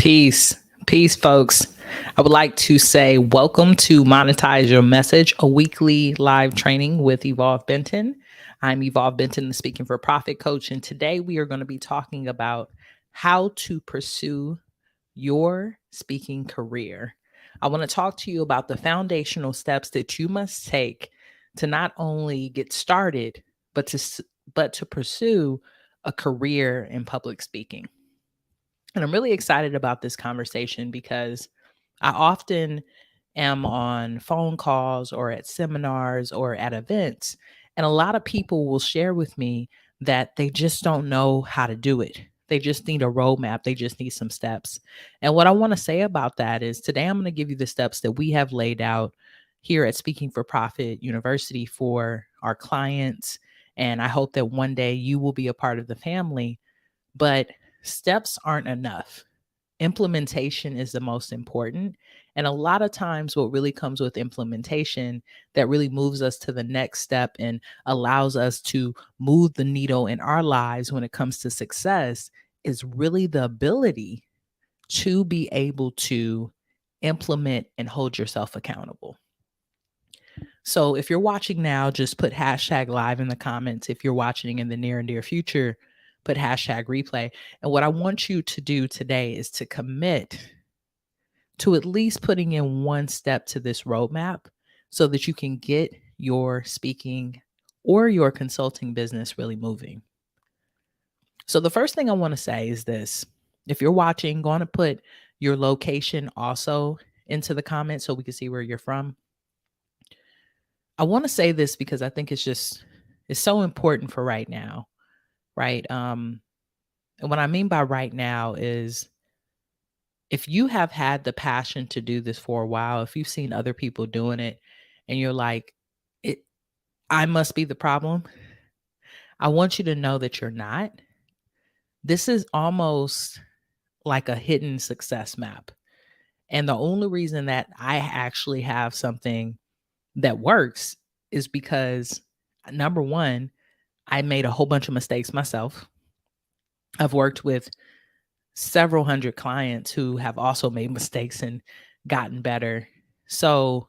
Peace. Peace, folks. I would like to say welcome to Monetize Your Message, a weekly live training with Evolve Benton. I'm Evolve Benton, the Speaking for Profit coach, and today we are going to be talking about how to pursue your speaking career. I want to talk to you about the foundational steps that you must take to not only get started, but to pursue a career in public speaking. And I'm really excited about this conversation because I often am on phone calls or at seminars or at events, and a lot of people will share with me that they just don't know how to do it. They just need a roadmap, they just need some steps. And what I want to say about that is today I'm going to give you the steps that we have laid out here at Speaking for Profit University for our clients. And I hope that one day you will be a part of the family. But steps aren't enough. Implementation is the most important. And a lot of times, what really comes with implementation that really moves us to the next step and allows us to move the needle in our lives when it comes to success is really the ability to be able to implement and hold yourself accountable. So if you're watching now, just put hashtag live in the comments. If you're watching in the near and dear future, put hashtag replay. And what I want you to do today is to commit to at least putting in one step to this roadmap so that you can get your speaking or your consulting business really moving. So the first thing I want to say is this. If you're watching, go on to put your location also into the comments so we can see where you're from. I want to say this because I think it's so important for right now, right? And what I mean by right now is if you have had the passion to do this for a while, if you've seen other people doing it and you're like, I must be the problem. I want you to know that you're not. This is almost like a hidden success map. And the only reason that I actually have something that works is because number one, I made a whole bunch of mistakes myself. I've worked with several hundred clients who have also made mistakes and gotten better. So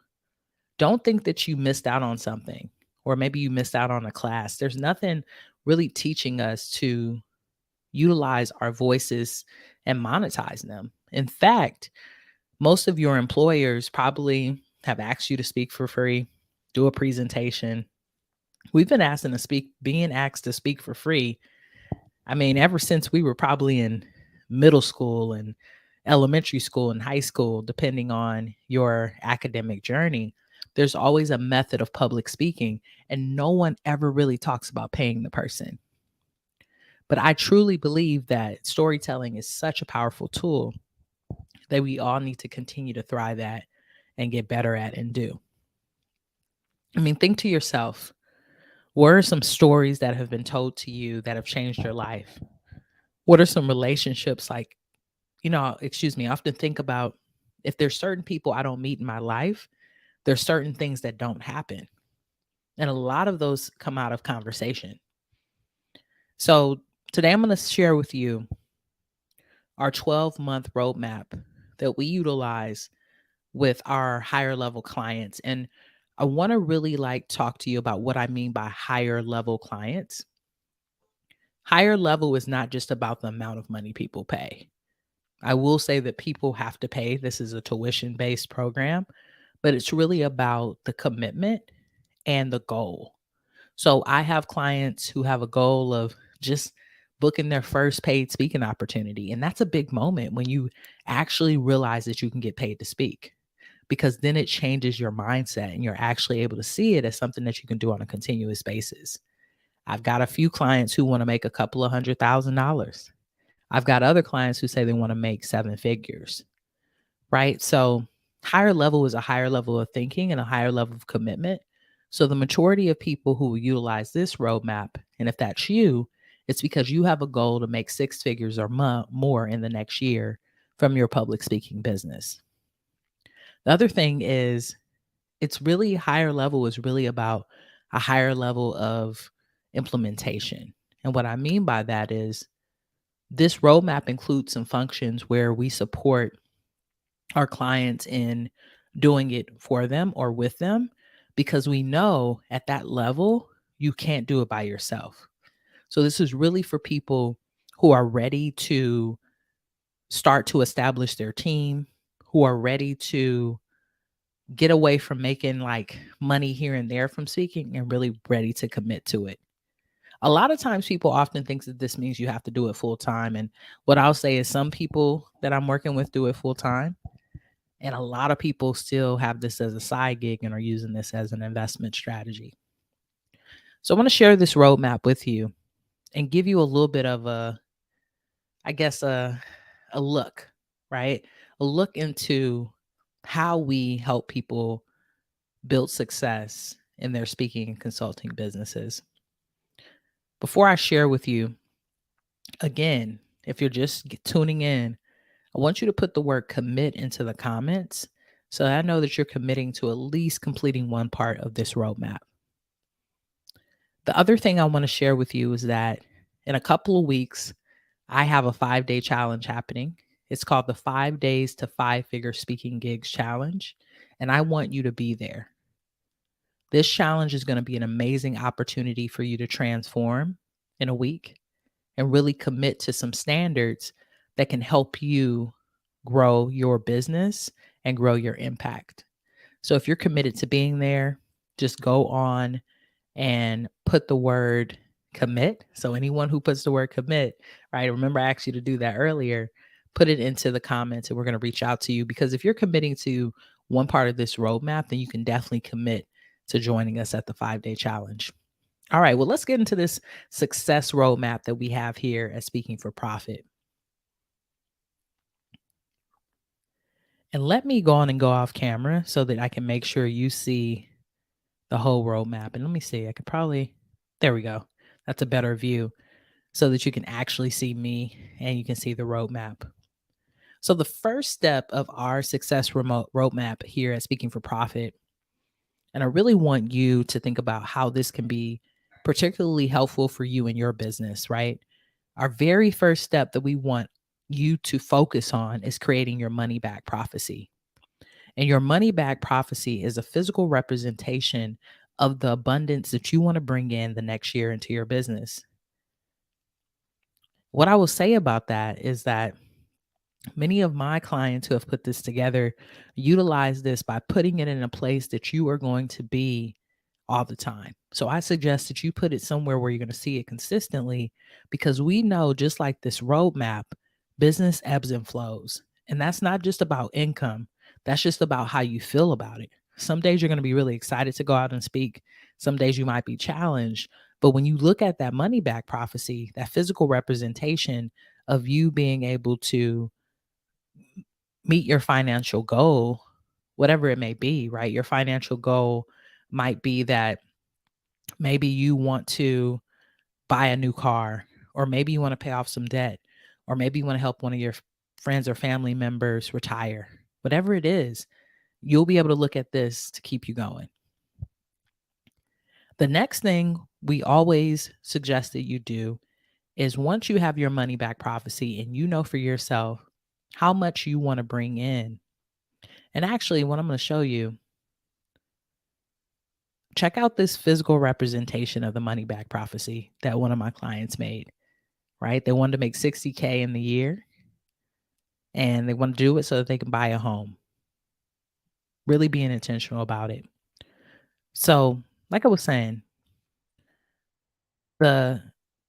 don't think that you missed out on something, or maybe you missed out on a class. There's nothing really teaching us to utilize our voices and monetize them. In fact, most of your employers probably have asked you to speak for free, do a presentation. We've been being asked to speak for free. I mean, ever since we were probably in middle school and elementary school and high school, depending on your academic journey, there's always a method of public speaking, and no one ever really talks about paying the person. But I truly believe that storytelling is such a powerful tool that we all need to continue to thrive at and get better at and do. I mean, think to yourself, what are some stories that have been told to you that have changed your life? What are some relationships I often think about if there's certain people I don't meet in my life, there's certain things that don't happen. And a lot of those come out of conversation. So today I'm going to share with you our 12-month roadmap that we utilize with our higher level clients. And I want to really talk to you about what I mean by higher level clients. Higher level is not just about the amount of money people pay. I will say that people have to pay. This is a tuition-based program, but it's really about the commitment and the goal. So I have clients who have a goal of just booking their first paid speaking opportunity. And that's a big moment when you actually realize that you can get paid to speak, because then it changes your mindset and you're actually able to see it as something that you can do on a continuous basis. I've got a few clients who want to make a couple of $100,000. I've got other clients who say they want to make 7 figures, right? So higher level is a higher level of thinking and a higher level of commitment. So the majority of people who will utilize this roadmap, and if that's you, it's because you have a goal to make 6 figures or more in the next year from your public speaking business. The other thing is it's really higher level is really about a higher level of implementation. And what I mean by that is This roadmap includes some functions where we support our clients in doing it for them or with them, because we know at that level, you can't do it by yourself. So this is really for people who are ready to start to establish their team, who are ready to get away from making like money here and there from speaking and really ready to commit to it. A lot of times people often think that this means you have to do it full time. And what I'll say is some people that I'm working with do it full time. And a lot of people still have this as a side gig and are using this as an investment strategy. So I want to share this roadmap with you and give you a little bit of I guess, a look, right? A look into how we help people build success in their speaking and consulting businesses. Before I share with you, again, if you're just tuning in, I want you to put the word commit into the comments so I know that you're committing to at least completing one part of this roadmap. The other thing I want to share with you is that in a couple of weeks, I have a 5-day challenge happening. It's called the 5 Days to 5-Figure Speaking Gigs Challenge, and I want you to be there. This challenge is going to be an amazing opportunity for you to transform in a week and really commit to some standards that can help you grow your business and grow your impact. So if you're committed to being there, just go on and put the word commit. So anyone who puts the word commit, right? Remember I asked you to do that earlier. Put it into the comments and we're going to reach out to you, because if you're committing to one part of this roadmap, then you can definitely commit to joining us at the 5-day challenge. All right, well, let's get into this success roadmap that we have here at Speaking for Profit. And let me go on and go off camera so that I can make sure you see the whole roadmap. And let me see, I could probably, there we go. That's a better view so that you can actually see me and you can see the roadmap. So the first step of our success remote roadmap here at Speaking for Profit, and I really want you to think about how this can be particularly helpful for you in your business, right? Our very first step that we want you to focus on is creating your money back prophecy. And your money back prophecy is a physical representation of the abundance that you want to bring in the next year into your business. What I will say about that is that many of my clients who have put this together utilize this by putting it in a place that you are going to be all the time. So I suggest that you put it somewhere where you're going to see it consistently, because we know, just like this roadmap, business ebbs and flows. And that's not just about income, that's just about how you feel about it. Some days you're going to be really excited to go out and speak, some days you might be challenged. But when you look at that money back prophecy, that physical representation of you being able to meet your financial goal, whatever it may be, right? Your financial goal might be that maybe you want to buy a new car, or maybe you want to pay off some debt, or maybe you want to help one of your friends or family members retire. Whatever it is, you'll be able to look at this to keep you going. The next thing we always suggest that you do is, once you have your money back prophecy and you know for yourself how much you want to bring in. And actually, what I'm going to show you, check out this physical representation of the money back prophecy that one of my clients made, right? They wanted to make 60K in the year and they want to do it so that they can buy a home. Really being intentional about it. So, like I was saying, the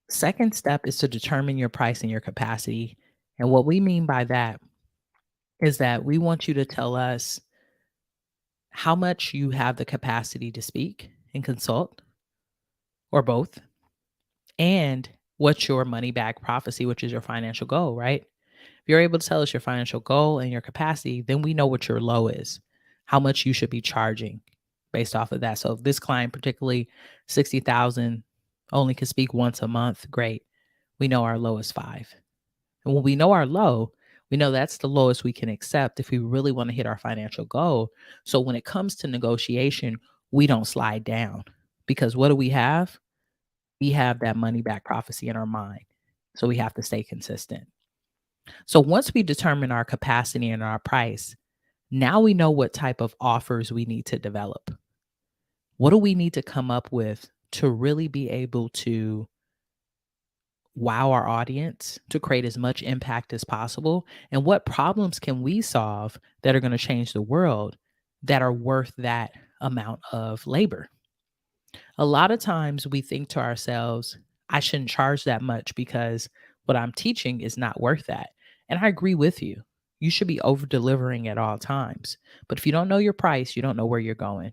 second step is to determine your price and your capacity. And what we mean by that is that we want you to tell us how much you have the capacity to speak and consult, or both, and what's your money back prophecy, which is your financial goal, right? If you're able to tell us your financial goal and your capacity, then we know what your low is, how much you should be charging based off of that. So if this client, particularly 60,000, only can speak once a month, great. We know our low is 5. And when we know our low, we know that's the lowest we can accept if we really want to hit our financial goal. So when it comes to negotiation, we don't slide down, because what do we have? We have that money back prophecy in our mind. So we have to stay consistent. So once we determine our capacity and our price, now we know what type of offers we need to develop. What do we need to come up with to really be able to wow our audience, to create as much impact as possible? And what problems can we solve that are going to change the world that are worth that amount of labor? A lot of times we think to ourselves, I shouldn't charge that much because what I'm teaching is not worth that. And I agree with you. You should be over delivering at all times. But if you don't know your price, you don't know where you're going.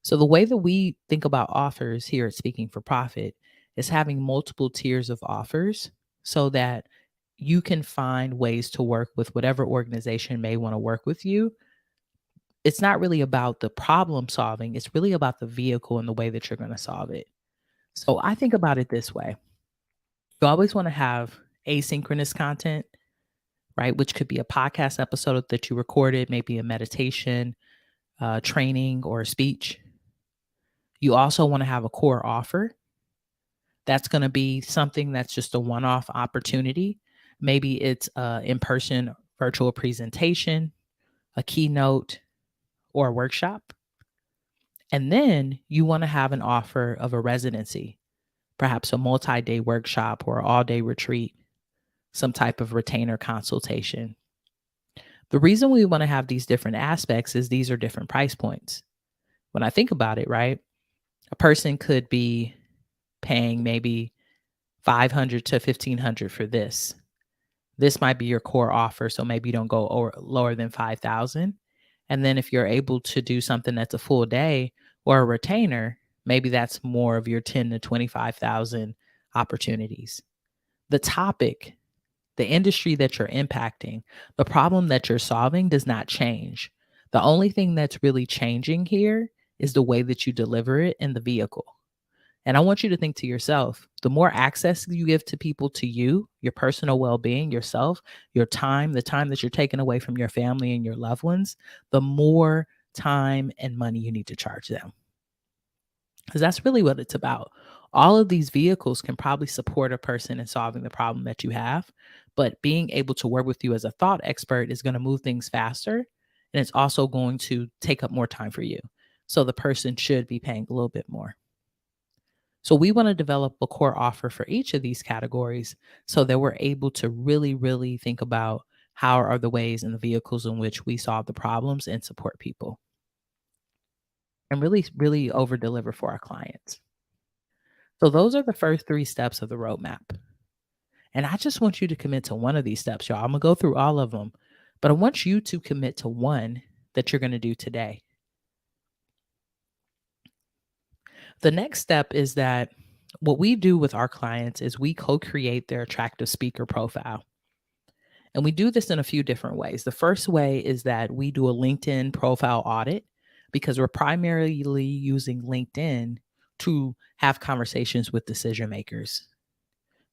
So the way that we think about offers here at Speaking for Profit is having multiple tiers of offers so that you can find ways to work with whatever organization may want to work with you. It's not really about the problem solving, it's really about the vehicle and the way that you're going to solve it. So I think about it this way. You always want to have asynchronous content, right? Which could be a podcast episode that you recorded, maybe a meditation, training, or a speech. You also want to have a core offer. That's going to be something that's just a one off opportunity. Maybe it's a in person virtual presentation, a keynote, or a workshop. And then you want to have an offer of a residency, perhaps a multi day workshop or all day retreat, some type of retainer consultation. The reason we want to have these different aspects is these are different price points. When I think about it, right, a person could be paying maybe 500 to 1500 for this. This might be your core offer, so maybe you don't go lower than 5,000. And then if you're able to do something that's a full day or a retainer, maybe that's more of your 10 to 25,000 opportunities. The topic, the industry that you're impacting, the problem that you're solving does not change. The only thing that's really changing here is the way that you deliver it in the vehicle. And I want you to think to yourself, the more access you give to people to you, your personal well being, yourself, your time, the time that you're taking away from your family and your loved ones, the more time and money you need to charge them. Because that's really what it's about. All of these vehicles can probably support a person in solving the problem that you have, but being able to work with you as a thought expert is going to move things faster. And it's also going to take up more time for you. So the person should be paying a little bit more. So we want to develop a core offer for each of these categories so that we're able to really, really think about how are the ways and the vehicles in which we solve the problems and support people and really, really over deliver for our clients. So those are the first three steps of the roadmap. And I just want you to commit to one of these steps, y'all. I'm going to go through all of them, but I want you to commit to one that you're going to do today. The next step is that what we do with our clients is we co-create their attractive speaker profile. And we do this in a few different ways. The first way is that we do a LinkedIn profile audit because we're primarily using LinkedIn to have conversations with decision makers.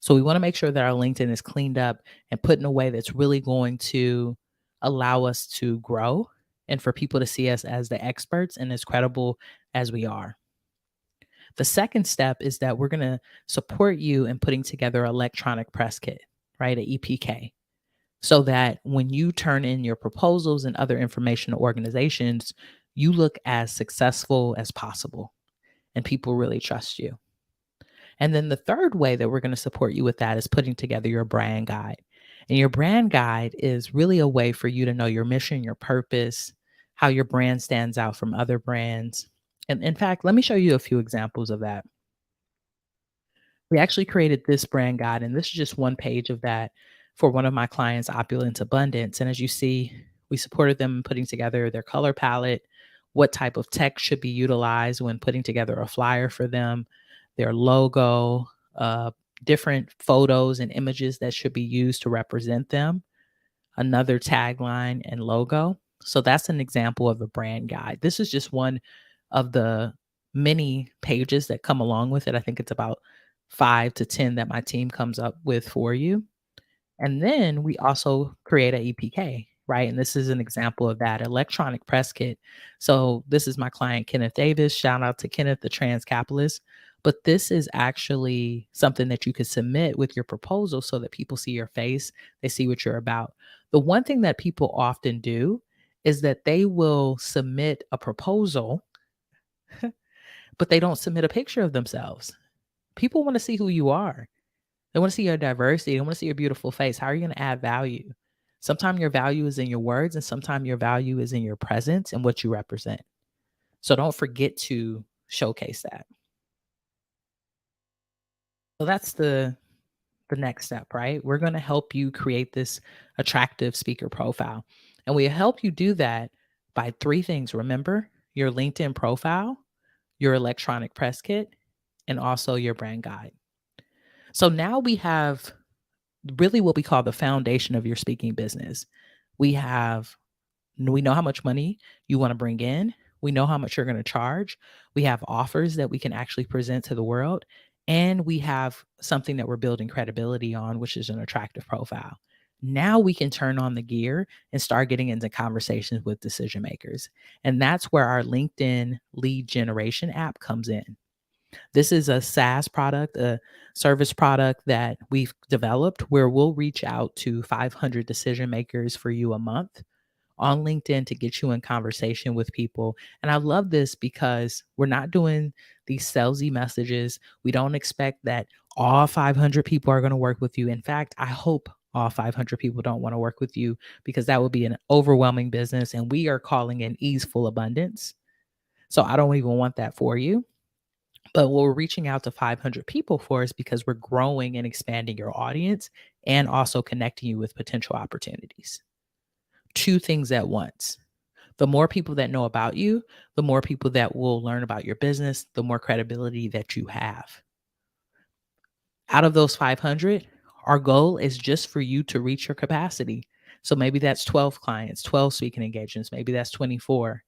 So we want to make sure that our LinkedIn is cleaned up and put in a way that's really going to allow us to grow and for people to see us as the experts and as credible as we are. The second step is that we're going to support you in putting together an electronic press kit, right? An EPK, so that when you turn in your proposals and other information to organizations, you look as successful as possible and people really trust you. And then the third way that we're going to support you with that is putting together your brand guide. And your brand guide is really a way for you to know your mission, your purpose, how your brand stands out from other brands. And in fact, let me show you a few examples of that. We actually created this brand guide, and this is just one page of that for one of my clients, Opulence Abundance. And as you see, we supported them in putting together their color palette, what type of tech should be utilized when putting together a flyer for them, their logo, different photos and images that should be used to represent them, another tagline and logo. So that's an example of a brand guide. This is just one of the many pages that come along with it. I think it's about 5 to 10 that my team comes up with for you. And then we also create a EPK, right? And this is an example of that electronic press kit. So this is my client, Kenneth Davis. Shout out to Kenneth, the trans capitalist. But this is actually something that you could submit with your proposal so that people see your face, they see what you're about. The one thing that people often do is that they will submit a proposal, but they don't submit a picture of themselves. People want to see who you are. They want to see your diversity. They want to see your beautiful face. How are you going to add value? Sometimes your value is in your words, and sometimes your value is in your presence and what you represent. So don't forget to showcase that. So that's the next step, right? We're going to help you create this attractive speaker profile. And we help you do that by three things. Remember, your LinkedIn profile, your electronic press kit, and also your brand guide. So now we have really what we call the foundation of your speaking business. We know how much money you want to bring in. We know how much you're going to charge. We have offers that we can actually present to the world. And we have something that we're building credibility on, which is an attractive profile. Now we can turn on the gear and start getting into conversations with decision makers. And that's where our LinkedIn lead generation app comes in. This is a SaaS product, a service product that we've developed where we'll reach out to 500 decision makers for you a month on LinkedIn to get you in conversation with people. And I love this because we're not doing these salesy messages. We don't expect that all 500 people are going to work with you. In fact, I hope all 500 people don't want to work with you because that would be an overwhelming business. And we are calling in easeful abundance. So I don't even want that for you. But what we're reaching out to 500 people for is because we're growing and expanding your audience and also connecting you with potential opportunities. Two things at once. The more people that know about you, the more people that will learn about your business, the more credibility that you have. Out of those 500, our goal is just for you to reach your capacity. So maybe that's 12 clients, 12 speaking engagements, maybe that's 24,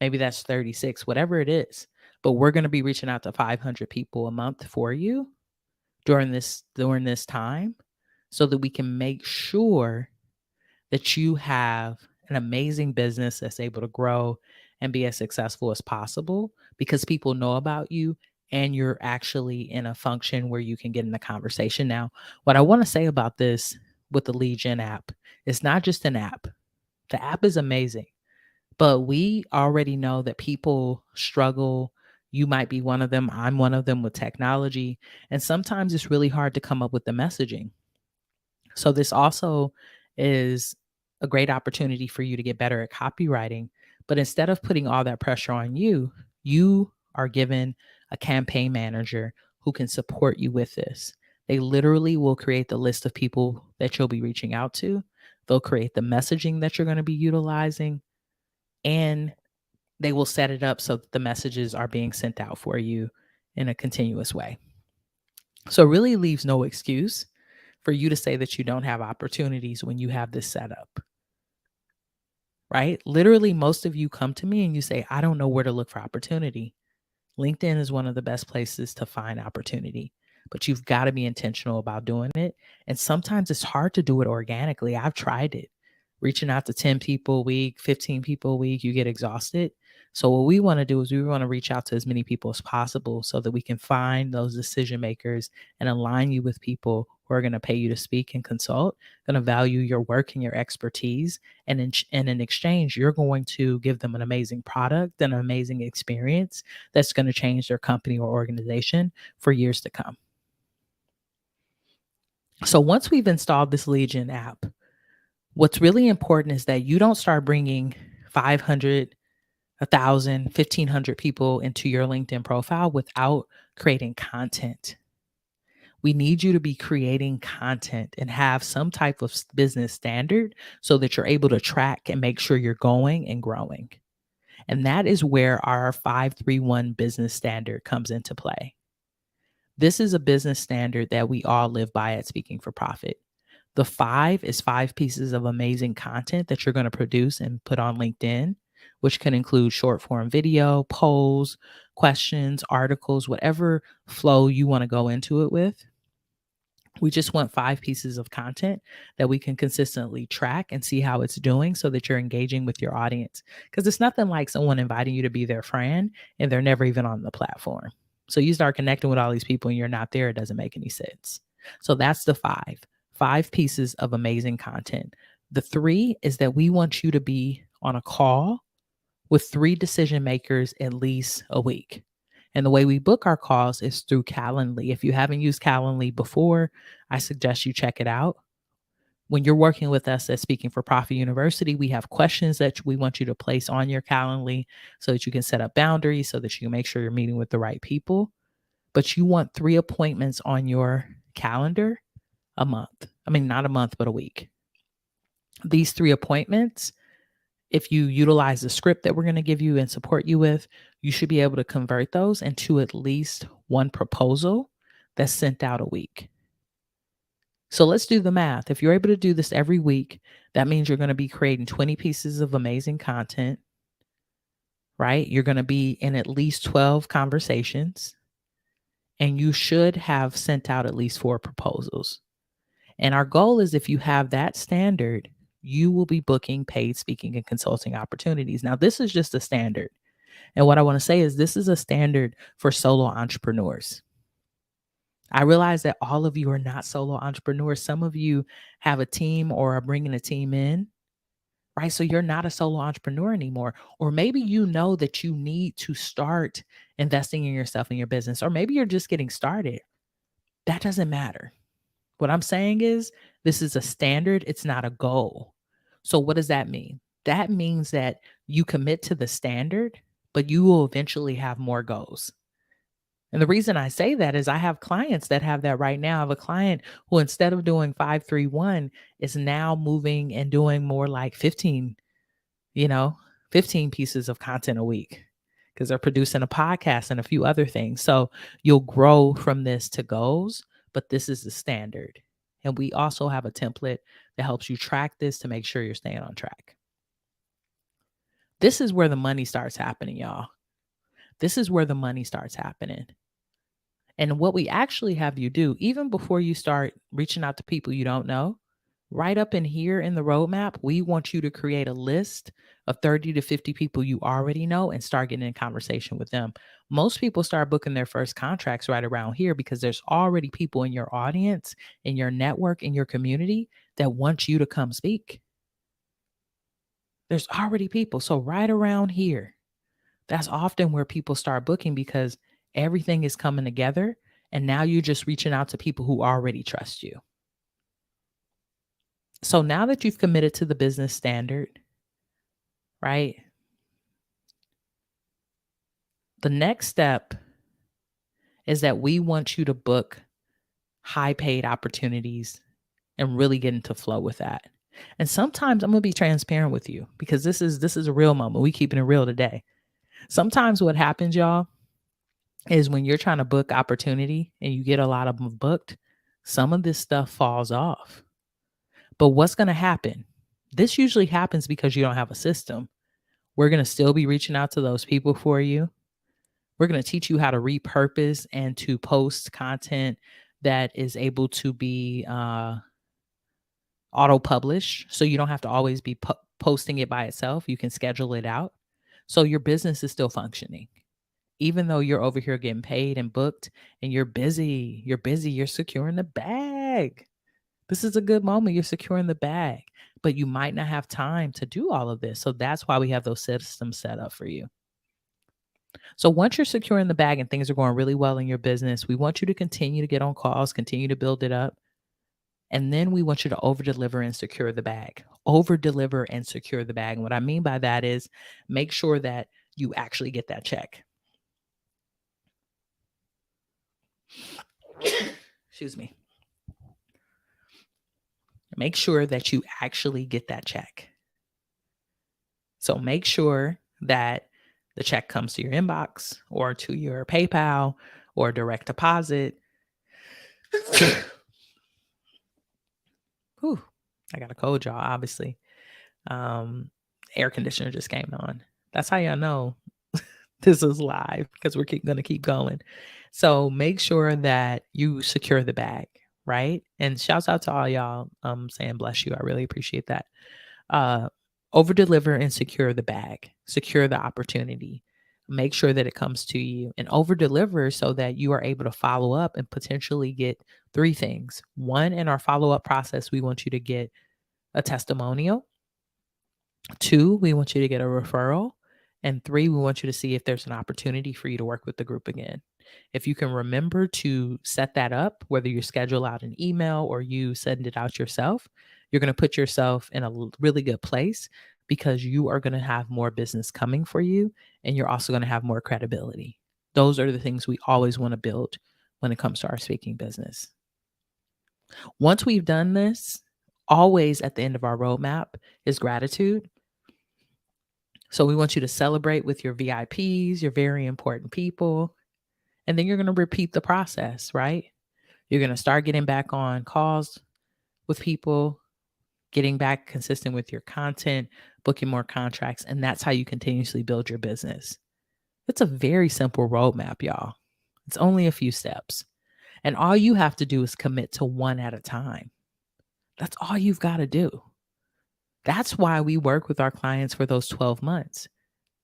maybe that's 36, whatever it is. But we're going to be reaching out to 500 people a month for you during this time so that we can make sure that you have an amazing business that's able to grow and be as successful as possible because people know about you and you're actually in a function where you can get in the conversation. Now, what I want to say about this with the Lead Gen app, it's not just an app. The app is amazing, but we already know that people struggle. You might be one of them. I'm one of them with technology. And sometimes it's really hard to come up with the messaging. So this also is a great opportunity for you to get better at copywriting. But instead of putting all that pressure on you, you are given a campaign manager who can support you with this. They literally will create the list of people that you'll be reaching out to. They'll create the messaging that you're going to be utilizing, and they will set it up so that the messages are being sent out for you in a continuous way. So it really leaves no excuse for you to say that you don't have opportunities when you have this set up, right? Literally, most of you come to me and you say, I don't know where to look for opportunity. LinkedIn is one of the best places to find opportunity, but you've got to be intentional about doing it. And sometimes it's hard to do it organically. I've tried it. Reaching out to 10 people a week, 15 people a week, you get exhausted. So what we want to do is we want to reach out to as many people as possible so that we can find those decision makers and align you with people who are going to pay you to speak and consult, going to value your work and your expertise. And in exchange, you're going to give them an amazing product and an amazing experience that's going to change their company or organization for years to come. So once we've installed this Lead Gen app, what's really important is that you don't start bringing 500, 1,000, 1,500 people into your LinkedIn profile without creating content. We need you to be creating content and have some type of business standard so that you're able to track and make sure you're going and growing. And that is where our 531 business standard comes into play. This is a business standard that we all live by at Speaking for Profit. The 5 is 5 pieces of amazing content that you're going to produce and put on LinkedIn, which can include short form video, polls, questions, articles, whatever flow you want to go into it with. We just want 5 pieces of content that we can consistently track and see how it's doing so that you're engaging with your audience. Because it's nothing like someone inviting you to be their friend and they're never even on the platform. So you start connecting with all these people and you're not there. It doesn't make any sense. So that's the five pieces of amazing content. The three is that we want you to be on a call with 3 decision makers at least a week. And the way we book our calls is through Calendly. If you haven't used Calendly before, I suggest you check it out. When you're working with us at Speaking for Profit University, we have questions that we want you to place on your Calendly so that you can set up boundaries, so that you can make sure you're meeting with the right people. But you want 3 appointments on your calendar a month. I mean, not a month, but a week. These 3 appointments, if you utilize the script that we're going to give you and support you with, you should be able to convert those into at least one proposal that's sent out a week. So let's do the math. If you're able to do this every week, that means you're going to be creating 20 pieces of amazing content, right? You're going to be in at least 12 conversations, and you should have sent out at least 4 proposals. And our goal is, if you have that standard, you will be booking paid speaking and consulting opportunities. Now, this is just a standard. And what I want to say is, this is a standard for solo entrepreneurs. I realize that all of you are not solo entrepreneurs. Some of you have a team or are bringing a team in, right? So you're not a solo entrepreneur anymore. Or maybe you know that you need to start investing in yourself and your business, or maybe you're just getting started. That doesn't matter. What I'm saying is, this is a standard. It's not a goal. So what does that mean? That means that you commit to the standard, but you will eventually have more goals. And the reason I say that is, I have clients that have that right now. I have a client who, instead of doing 531, is now moving and doing more like 15 pieces of content a week, because they're producing a podcast and a few other things. So you'll grow from this to goals, but this is the standard. And we also have a template that helps you track this to make sure you're staying on track. This is where the money starts happening, y'all. This is where the money starts happening. And what we actually have you do, even before you start reaching out to people you don't know, right up in here in the roadmap, we want you to create a list of 30 to 50 people you already know and start getting in conversation with them. Most people start booking their first contracts right around here, because there's already people in your audience, in your network, in your community that want you to come speak. There's already people. So right around here, that's often where people start booking, because everything is coming together. And now you're just reaching out to people who already trust you. So now that you've committed to the business standard, right? The next step is that we want you to book high paid opportunities and really get into flow with that. And sometimes I'm going to be transparent with you, because this is a real moment. We keeping it real today. Sometimes what happens, y'all, is when you're trying to book opportunity and you get a lot of them booked, some of this stuff falls off. But what's going to happen? This usually happens because you don't have a system. We're going to still be reaching out to those people for you. We're going to teach you how to repurpose and to post content that is able to be auto-published. So you don't have to always be posting it by itself. You can schedule it out. So your business is still functioning. Even though you're over here getting paid and booked and you're busy, you're securing the bag. This is a good moment. You're securing the bag, but you might not have time to do all of this. So that's why we have those systems set up for you. So once you're securing the bag and things are going really well in your business, we want you to continue to get on calls, continue to build it up. And then we want you to over deliver and secure the bag. Over deliver and secure the bag. And what I mean by that is, make sure that you actually get that check. Excuse me. Make sure that you actually get that check. So make sure that the check comes to your inbox or to your PayPal or direct deposit. Whew, I got a cold, y'all, obviously. Air conditioner just came on. That's how y'all know this is live, because we're going to keep going. So make sure that you secure the bag, right? And shouts out to all y'all saying bless you. I really appreciate that. Over deliver and secure the bag, secure the opportunity. Make sure that it comes to you and over deliver so that you are able to follow up and potentially get three things. One, in our follow up process, we want you to get a testimonial. Two, we want you to get a referral. And three, we want you to see if there's an opportunity for you to work with the group again. If you can remember to set that up, whether you schedule out an email or you send it out yourself, you're going to put yourself in a really good place because you are going to have more business coming for you and you're also going to have more credibility. Those are the things we always want to build when it comes to our speaking business. Once we've done this, always at the end of our roadmap is gratitude. So we want you to celebrate with your VIPs, your very important people. And then you're going to repeat the process, right? You're going to start getting back on calls with people, getting back consistent with your content, booking more contracts. And that's how you continuously build your business. It's a very simple roadmap, y'all. It's only a few steps. And all you have to do is commit to one at a time. That's all you've got to do. That's why we work with our clients for those 12 months.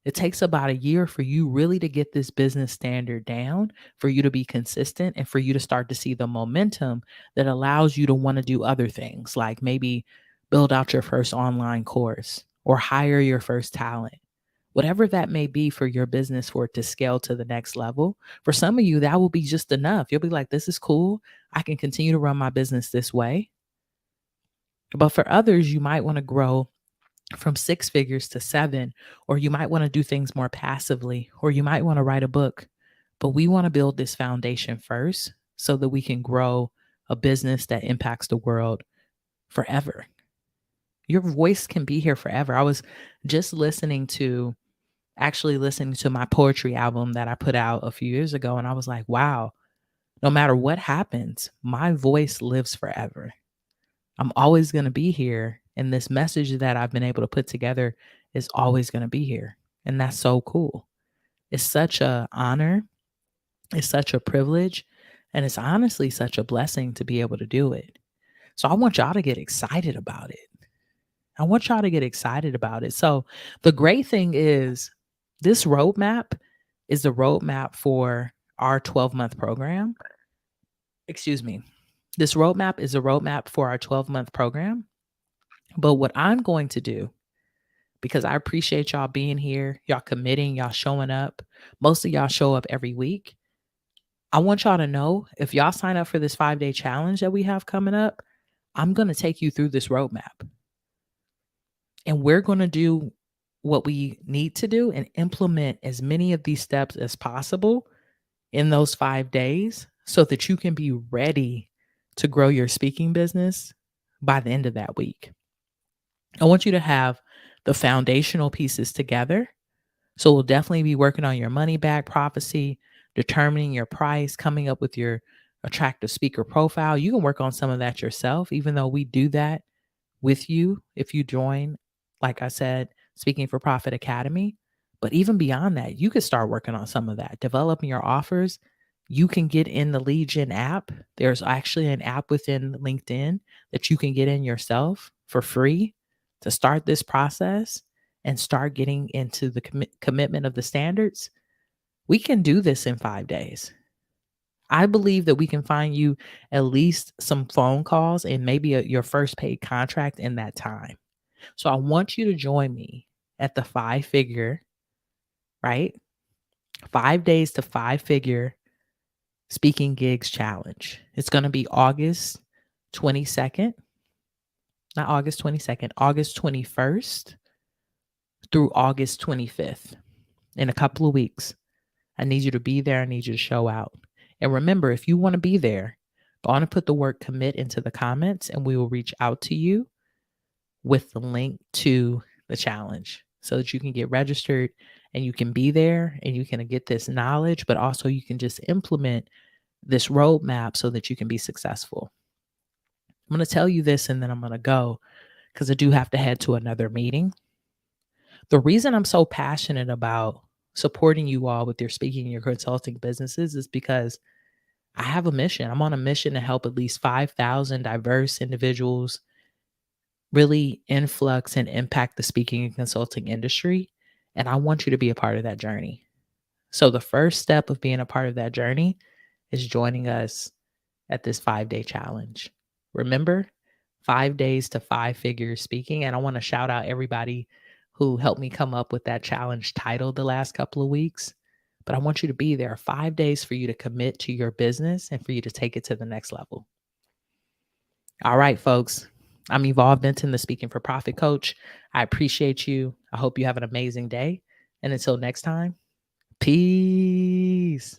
It takes about a year for you really to get this business standard down, for you to be consistent, and for you to start to see the momentum that allows you to want to do other things, like maybe build out your first online course or hire your first talent. Whatever that may be for your business for it to scale to the next level. For some of you, that will be just enough. You'll be like, this is cool. I can continue to run my business this way. But for others, you might want to grow from 6 figures to 7, or you might want to do things more passively, or you might want to write a book. But we want to build this foundation first so that we can grow a business that impacts the world forever. Your voice can be here forever. I was just listening to my poetry album that I put out a few years ago, and I was like, wow, no matter what happens, my voice lives forever. I'm always going to be here. And this message that I've been able to put together is always going to be here. And that's so cool. It's such an honor. It's such a privilege. And it's honestly such a blessing to be able to do it. So I want y'all to get excited about it. So the great thing is this roadmap is the roadmap for our 12-month program. Excuse me. This roadmap is a roadmap for our 12-month program. But what I'm going to do, because I appreciate y'all being here, y'all committing, y'all showing up. Most of y'all show up every week. I want y'all to know if y'all sign up for this 5-day challenge that we have coming up, I'm going to take you through this roadmap. And we're going to do what we need to do and implement as many of these steps as possible in those 5 days so that you can be ready to grow your speaking business by the end of that week. I want you to have the foundational pieces together. So we'll definitely be working on your money back prophecy, determining your price, coming up with your attractive speaker profile. You can work on some of that yourself, even though we do that with you if you join, like I said, Speaking for Profit Academy. But even beyond that, you could start working on some of that, developing your offers. You can get in the lead gen app. There's actually an app within LinkedIn that you can get in yourself for free to start this process and start getting into the commitment of the standards. We can do this in 5 days. I believe that we can find you at least some phone calls and maybe your first paid contract in that time. So I want you to join me at the 5-figure, right? 5 days to 5-figure speaking gigs challenge. It's going to be August 22nd. Not August 22nd, August 21st through August 25th. In a couple of weeks. I need you to be there. I need you to show out. And remember, if you want to be there, go on and put the word commit into the comments and we will reach out to you with the link to the challenge so that you can get registered and you can be there and you can get this knowledge, but also you can just implement this roadmap so that you can be successful. I'm going to tell you this and then I'm going to go because I do have to head to another meeting. The reason I'm so passionate about supporting you all with your speaking and your consulting businesses is because I have a mission. I'm on a mission to help at least 5,000 diverse individuals really influx and impact the speaking and consulting industry. And I want you to be a part of that journey. So the first step of being a part of that journey is joining us at this 5-day challenge. Remember, 5 days to 5-figure speaking. And I want to shout out everybody who helped me come up with that challenge title the last couple of weeks. But I want you to be there 5 days for you to commit to your business and for you to take it to the next level. All right, folks. I'm Evolve Benton, the Speaking for Profit coach. I appreciate you. I hope you have an amazing day. And until next time, peace.